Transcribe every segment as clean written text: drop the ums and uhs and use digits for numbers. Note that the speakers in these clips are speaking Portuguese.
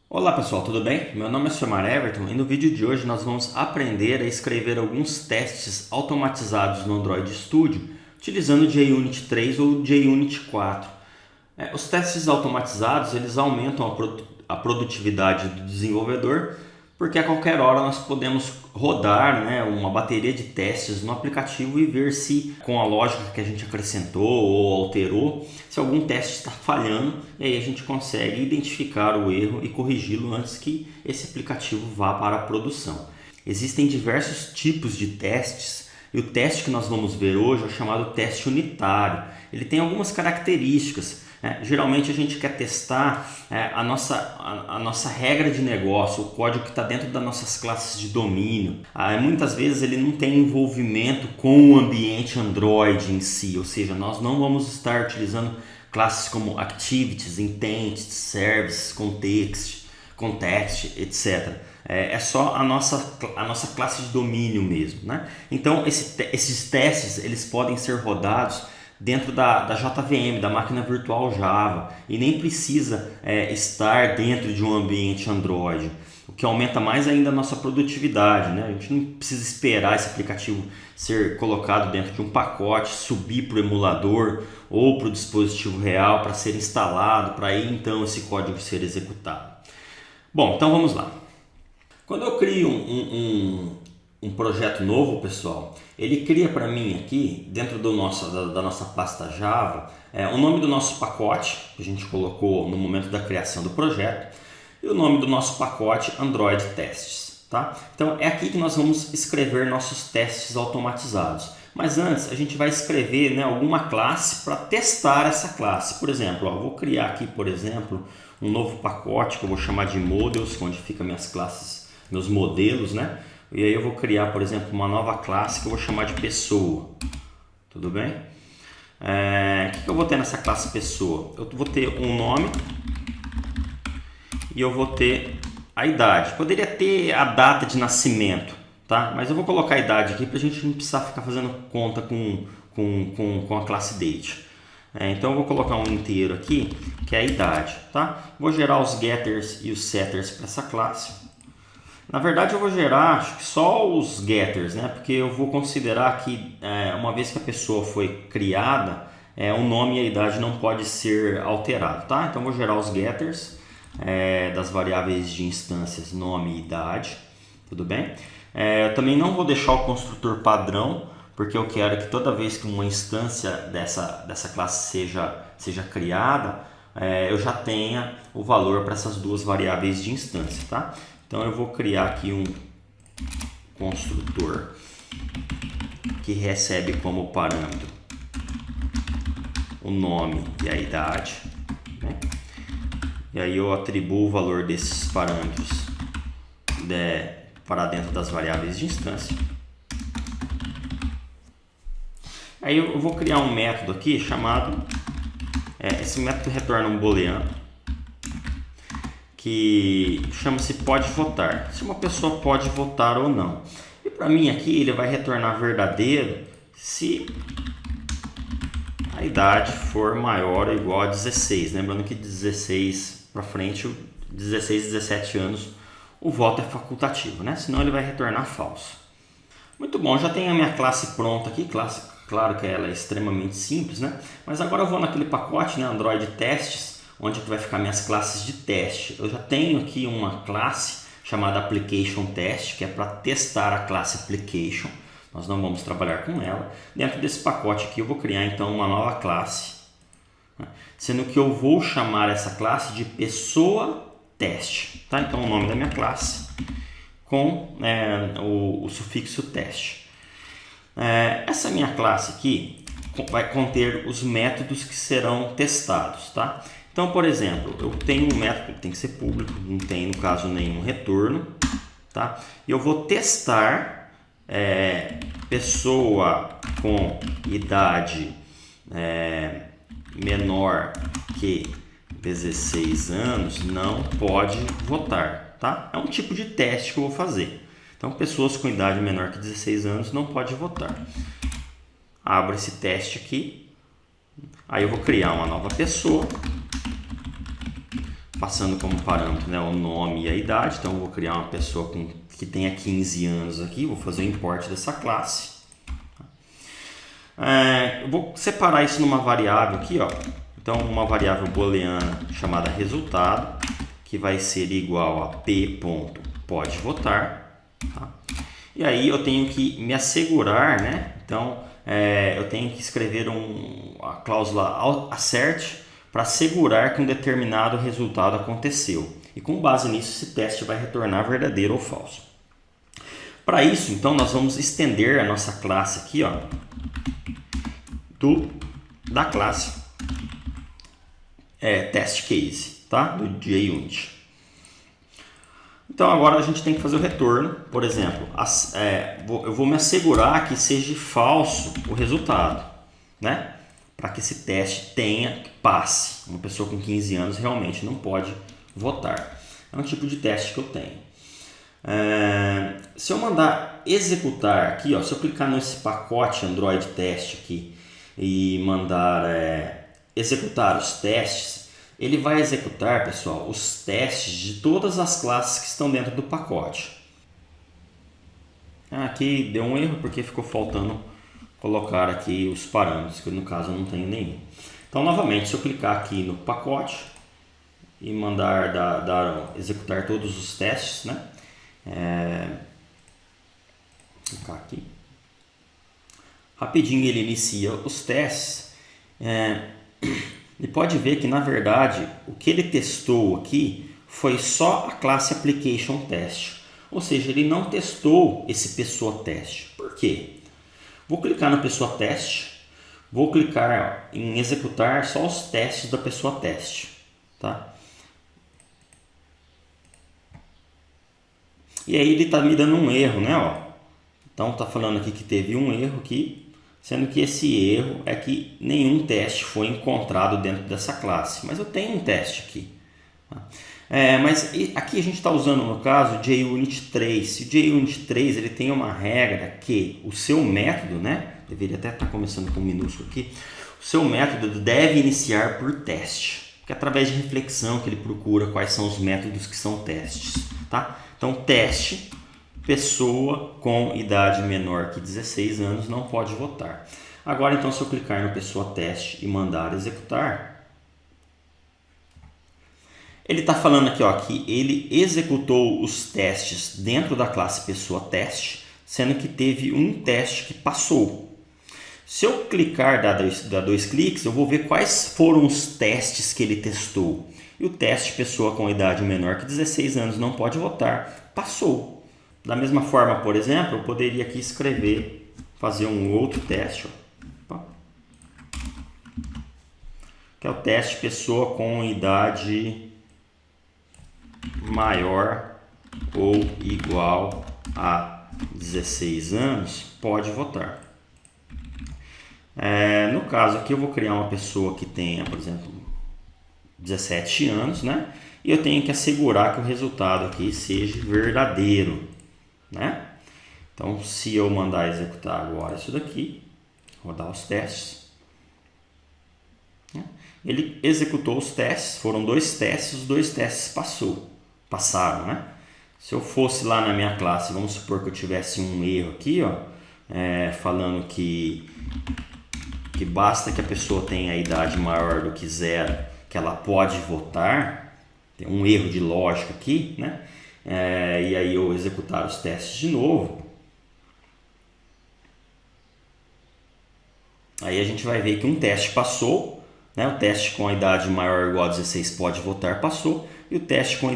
Olá pessoal, tudo bem? Meu nome é Sr. Everton e no vídeo de hoje nós vamos aprender a escrever alguns testes automatizados no Android Studio utilizando o JUnit 3 ou o JUnit 4. Os testes automatizados eles aumentam a produtividade do desenvolvedor porque a qualquer hora nós podemos rodar uma bateria de testes no aplicativo e ver se com a lógica que a gente acrescentou ou alterou, se algum teste está falhando, e aí a gente consegue identificar o erro e corrigi-lo antes que esse aplicativo vá para a produção. Existem diversos tipos de testes e o teste que nós vamos ver hoje é o chamado teste unitário. Ele tem algumas características. Geralmente a gente quer testar a nossa regra de negócio, o código que está dentro das nossas classes de domínio. Muitas vezes ele não tem envolvimento com o ambiente Android em si, ou seja, nós não vamos estar utilizando classes como Activities, Intent, Service, Context, etc. É só a nossa classe de domínio mesmo, né? Então esses testes eles podem ser rodados dentro da JVM, da máquina virtual Java, e nem precisa estar dentro de um ambiente Android, o que aumenta mais ainda a nossa produtividade, né? A gente não precisa esperar esse aplicativo ser colocado dentro de um pacote, subir para o emulador ou para o dispositivo real para ser instalado, para aí então esse código ser executado. Bom, então vamos lá. Quando eu crio um projeto novo, pessoal, ele cria para mim aqui, dentro da nossa pasta Java, o nome do nosso pacote, que a gente colocou no momento da criação do projeto, e o nome do nosso pacote Android Testes. Tá? Então é aqui que nós vamos escrever nossos testes automatizados. Mas antes a gente vai escrever alguma classe para testar essa classe. Por exemplo, eu vou criar aqui, por exemplo, um novo pacote que eu vou chamar de Models, onde fica minhas classes, meus modelos, né? E aí eu vou criar, por exemplo, uma nova classe que eu vou chamar de pessoa. Tudo bem? O que eu vou ter nessa classe pessoa? Eu vou ter um nome e eu vou ter a idade. Poderia ter a data de nascimento, tá? Mas eu vou colocar a idade aqui para a gente não precisar ficar fazendo conta com a classe date. Então eu vou colocar um inteiro aqui, que é a idade, tá? Vou gerar os getters e os setters para essa classe. Na verdade eu vou gerar acho que só os getters, né? Porque eu vou considerar que uma vez que a pessoa foi criada, o nome e a idade não pode ser alterado, tá? Então eu vou gerar os getters das variáveis de instâncias nome e idade, tudo bem? Eu também não vou deixar o construtor padrão, porque eu quero que toda vez que uma instância dessa classe seja criada, eu já tenha o valor para essas duas variáveis de instância, tá? Então eu vou criar aqui um construtor que recebe como parâmetro o nome e a idade, né? E aí eu atribuo o valor desses parâmetros para dentro das variáveis de instância. Aí eu vou criar um método aqui chamado, esse método retorna um booleano, que chama-se pode votar, se uma pessoa pode votar ou não. E para mim aqui ele vai retornar verdadeiro se a idade for maior ou igual a 16. Lembrando que 16 para frente, 16 e 17 anos, o voto é facultativo, né? Senão ele vai retornar falso. Muito bom, já tenho a minha classe pronta aqui, claro que ela é extremamente simples, né? Mas agora eu vou naquele pacote, né, Android Testes, onde vai ficar minhas classes de teste. Eu já tenho aqui uma classe chamada Application Test, que é para testar a classe Application. Nós não vamos trabalhar com ela. Dentro desse pacote aqui eu vou criar então uma nova classe, né? Sendo que eu vou chamar essa classe de pessoa teste, tá? Então o nome da minha classe com o sufixo teste. Essa minha classe aqui vai conter os métodos que serão testados, tá? Então, por exemplo, eu tenho um método que tem que ser público, não tem, no caso, nenhum retorno, tá? E eu vou testar pessoa com idade menor que 16 anos não pode votar, tá? É um tipo de teste que eu vou fazer. Então, pessoas com idade menor que 16 anos não podem votar. Abro esse teste aqui, aí eu vou criar uma nova pessoa. passando como parâmetro, né, o nome e a idade. Então eu vou criar uma pessoa que tenha 15 anos aqui, vou fazer o import dessa classe. Eu vou separar isso numa variável aqui, ó. Então uma variável booleana chamada resultado, que vai ser igual a p.podevotar, tá? E aí eu tenho que me assegurar, né? Então eu tenho que escrever a cláusula assert para assegurar que um determinado resultado aconteceu. E com base nisso, esse teste vai retornar verdadeiro ou falso. Para isso, então, nós vamos estender a nossa classe aqui, ó, da classe test case, tá? Do JUnit. Então agora a gente tem que fazer o retorno. Por exemplo, eu vou me assegurar que seja falso o resultado, né? Para que esse teste passe. Uma pessoa com 15 anos realmente não pode votar. É um tipo de teste que eu tenho. Se eu mandar executar aqui, ó, se eu clicar nesse pacote Android Test aqui e mandar executar os testes, ele vai executar, pessoal, os testes de todas as classes que estão dentro do pacote. Aqui deu um erro porque ficou faltando colocar aqui os parâmetros, que no caso eu não tenho nenhum. Então, novamente, se eu clicar aqui no pacote e mandar executar todos os testes, né? Clicar aqui. Rapidinho ele inicia os testes. E pode ver que, na verdade, o que ele testou aqui foi só a classe Application Test. Ou seja, ele não testou esse pessoa teste. Por quê? Vou clicar no pessoa teste, vou clicar em executar só os testes da pessoa teste, tá? E aí ele está me dando um erro, né? Ó. Então está falando aqui que teve um erro aqui, sendo que esse erro é que nenhum teste foi encontrado dentro dessa classe. Mas eu tenho um teste aqui. Tá? Mas aqui a gente está usando, no caso, o JUnit 3. O JUnit 3 ele tem uma regra que o seu método, né? Deveria até estar começando com minúsculo aqui. O seu método deve iniciar por teste. Que é através de reflexão que ele procura quais são os métodos que são testes. Tá? Então, teste, pessoa com idade menor que 16 anos não pode votar. Agora, então, se eu clicar no pessoa teste e mandar executar, ele está falando aqui, ó, que ele executou os testes dentro da classe pessoa teste, sendo que teve um teste que passou. Se eu clicar, dar dois cliques, eu vou ver quais foram os testes que ele testou. E o teste pessoa com idade menor que 16 anos não pode votar, passou. Da mesma forma, por exemplo, eu poderia aqui escrever, fazer um outro teste, ó, que é o teste pessoa com idade maior ou igual a 16 anos pode votar. No caso aqui eu vou criar uma pessoa que tenha, por exemplo, 17 anos, né? E eu tenho que assegurar que o resultado aqui seja verdadeiro, né? Então, se eu mandar executar agora isso daqui, rodar os testes, né? Ele executou os testes, foram 2 testes, os 2 testes passaram, né? Se eu fosse lá na minha classe, vamos supor que eu tivesse um erro aqui, ó, falando que basta que a pessoa tenha a idade maior do que 0, que ela pode votar. Tem um erro de lógica aqui, né? E aí eu executar os testes de novo. Aí a gente vai ver que um teste passou, né? O teste com a idade maior ou igual a 16 pode votar, passou. E o teste com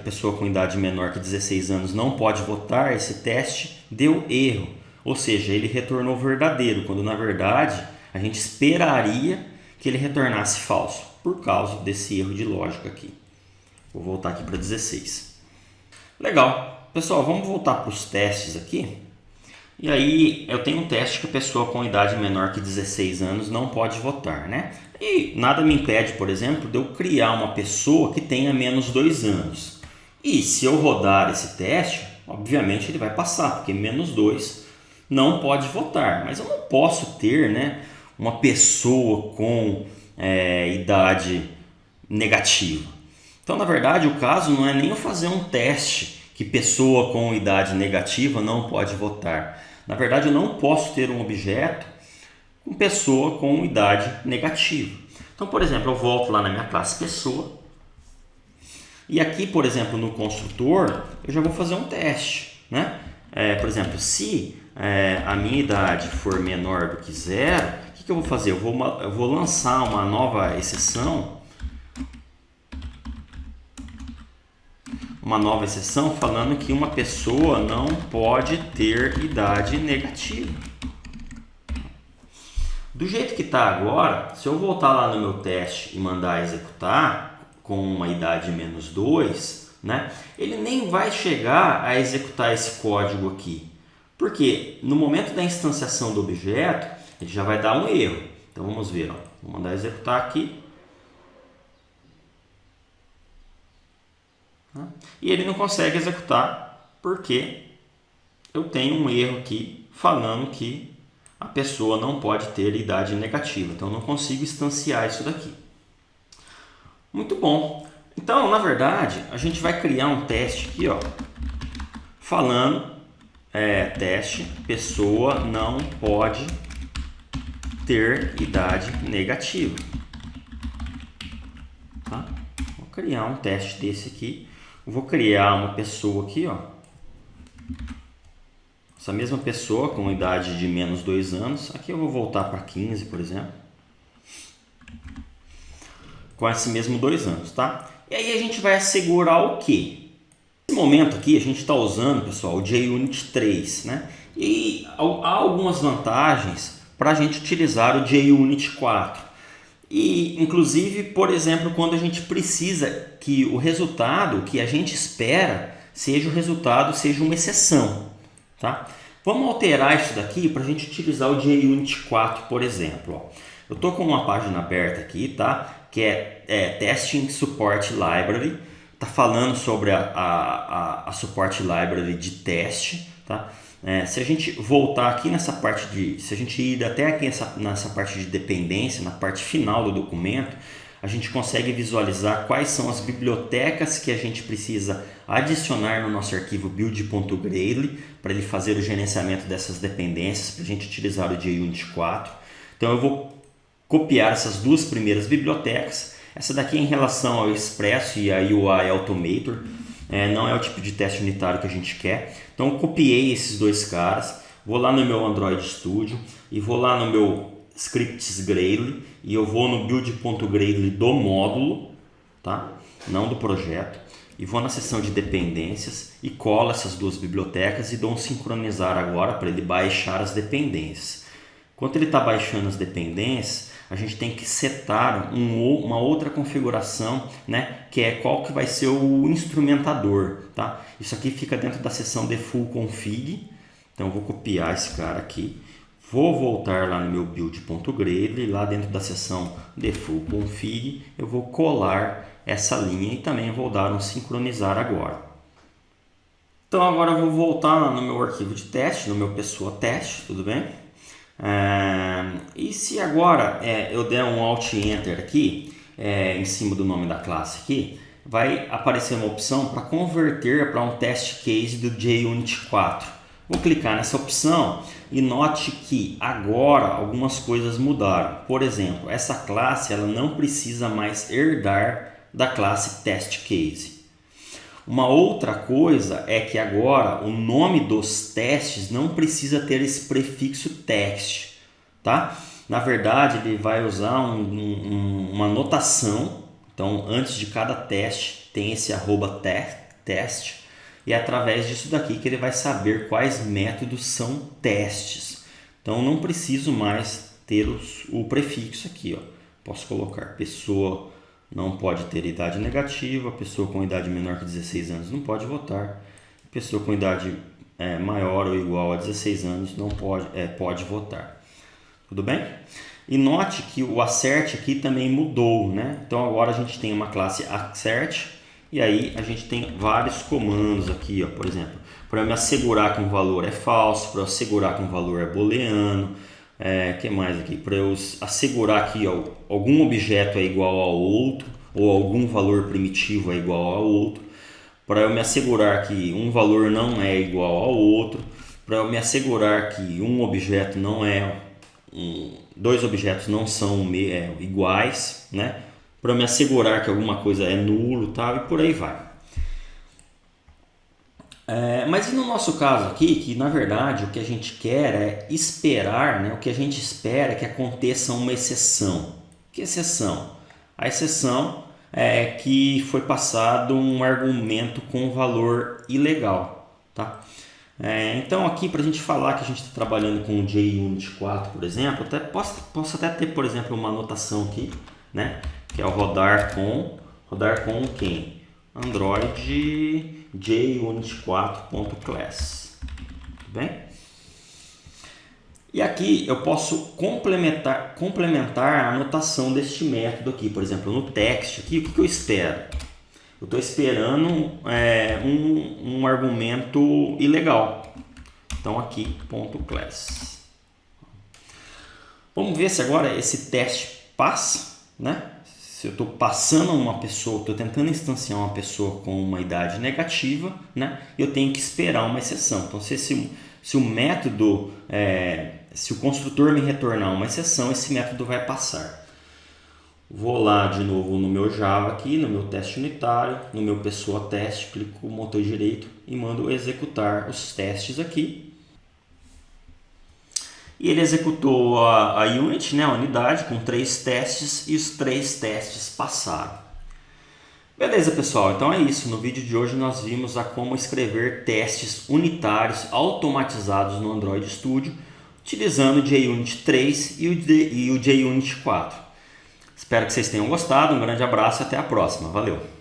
pessoa com idade menor que 16 anos não pode votar, esse teste deu erro. Ou seja, ele retornou verdadeiro, quando na verdade a gente esperaria que ele retornasse falso, por causa desse erro de lógica aqui. Vou voltar aqui para 16. Legal. Pessoal, vamos voltar para os testes aqui. E aí eu tenho um teste que a pessoa com idade menor que 16 anos não pode votar, né? E nada me impede, por exemplo, de eu criar uma pessoa que tenha menos 2 anos. E se eu rodar esse teste, obviamente ele vai passar, porque menos 2 não pode votar. Mas eu não posso ter, né, uma pessoa com idade negativa. Então Então, na verdade, o caso não é nem eu fazer um teste que pessoa com idade negativa não pode votar. Na verdade, eu não posso ter um objeto com pessoa com idade negativa. Então, por exemplo, eu volto lá na minha classe pessoa e aqui, por exemplo, no construtor, eu já vou fazer um teste, né? Por exemplo, se a minha idade for menor do que 0, o que eu vou fazer? Eu vou lançar uma nova exceção, falando que uma pessoa não pode ter idade negativa. Do jeito que está agora, se eu voltar lá no meu teste e mandar executar com uma idade menos 2, né, ele nem vai chegar a executar esse código aqui. Porque no momento da instanciação do objeto, ele já vai dar um erro. Então vamos ver, ó. Vou mandar executar aqui. E ele não consegue executar porque eu tenho um erro aqui falando que a pessoa não pode ter idade negativa. Então eu não consigo instanciar isso daqui. Muito bom. Então, na verdade, a gente vai criar um teste aqui, ó, falando teste pessoa não pode ter idade negativa. Tá? Vou criar um teste desse aqui. Vou criar uma pessoa aqui, ó. Essa mesma pessoa com idade de menos 2 anos. Aqui eu vou voltar para 15, por exemplo. Com esse mesmo 2 anos, tá? E aí a gente vai assegurar o quê? Nesse momento aqui a gente está usando, pessoal, o JUnit 3, né? E há algumas vantagens para a gente utilizar o JUnit 4. E, inclusive, por exemplo, quando a gente precisa que o resultado que a gente espera seja uma exceção, tá? Vamos alterar isso daqui para a gente utilizar o JUnit 4, por exemplo. Ó. Eu estou com uma página aberta aqui, tá? Que é Testing Support Library. Está falando sobre a Support Library de teste, tá? Se a gente voltar aqui nessa parte se a gente ir até aqui nessa parte de dependência, na parte final do documento, a gente consegue visualizar quais são as bibliotecas que a gente precisa adicionar no nosso arquivo build.gradle para ele fazer o gerenciamento dessas dependências, para a gente utilizar o JUnit 4. Então eu vou copiar essas duas primeiras bibliotecas. Essa daqui é em relação ao Expresso e a UI Automator. Não é o tipo de teste unitário que a gente quer. Então eu copiei esses dois caras, vou lá no meu Android Studio e vou lá no meu scripts Gradle e eu vou no build.gradle do módulo, tá? Não do projeto, e vou na seção de dependências e colo essas duas bibliotecas e dou um sincronizar agora para ele baixar as dependências. Enquanto ele está baixando as dependências, a gente tem que setar uma outra configuração, né, que é qual que vai ser o instrumentador, tá? Isso aqui fica dentro da seção default config. Então eu vou copiar esse cara aqui, vou voltar lá no meu build.gradle e lá dentro da seção default config eu vou colar essa linha e também vou dar um sincronizar agora. Então agora eu vou voltar lá no meu arquivo de teste, no meu pessoa teste, tudo bem? E se agora eu der um Alt Enter aqui em cima do nome da classe aqui, vai aparecer uma opção para converter para um test case do JUnit 4. Vou clicar nessa opção e note que agora algumas coisas mudaram. Por exemplo, essa classe ela não precisa mais herdar da classe test case. Uma outra coisa é que agora o nome dos testes não precisa ter esse prefixo text, tá? Na verdade, ele vai usar uma notação. Então, antes de cada teste tem esse @test e é através disso daqui que ele vai saber quais métodos são testes. Então, não preciso mais ter o prefixo aqui, ó. Posso colocar pessoa não pode ter idade negativa, pessoa com idade menor que 16 anos não pode votar, pessoa com idade maior ou igual a 16 anos não pode votar. Tudo bem? E note que o assert aqui também mudou, né? Então agora a gente tem uma classe assert e aí a gente tem vários comandos aqui, ó, por exemplo, para eu me assegurar que um valor é falso, para eu assegurar que um valor é booleano. Que mais aqui? Para eu assegurar que algum objeto é igual ao outro ou algum valor primitivo é igual ao outro, para eu me assegurar que um valor não é igual ao outro, para eu me assegurar que um objeto não é dois objetos não são iguais, né? Para eu me assegurar que alguma coisa é nulo, tal, e por aí vai. Mas e no nosso caso aqui, que na verdade o que a gente quer é esperar, né? O que a gente espera é que aconteça uma exceção. Que exceção? A exceção é que foi passado um argumento com valor ilegal, tá? Então aqui para a gente falar que a gente está trabalhando com o JUnit 4, por exemplo, posso até ter, por exemplo, uma anotação aqui, né? Que é o rodar com quem? Android JUnit4.class. Tudo bem? E aqui eu posso complementar a anotação deste método aqui. Por exemplo, no text aqui, o que eu espero? Eu estou esperando um argumento ilegal. Então aqui, .class. Vamos ver se agora esse teste passa, né? Se eu estou passando uma pessoa, estou tentando instanciar uma pessoa com uma idade negativa, né? Eu tenho que esperar uma exceção. Então, se o método, se o construtor me retornar uma exceção, esse método vai passar. Vou lá de novo no meu Java aqui, no meu teste unitário, no meu pessoa teste, clico no botão direito e mando executar os testes aqui. E ele executou a unit, né, a unidade, com 3 testes e os 3 testes passaram. Beleza, pessoal, então é isso. No vídeo de hoje nós vimos como escrever testes unitários automatizados no Android Studio utilizando o JUnit 3 e o JUnit 4. Espero que vocês tenham gostado, um grande abraço e até a próxima. Valeu!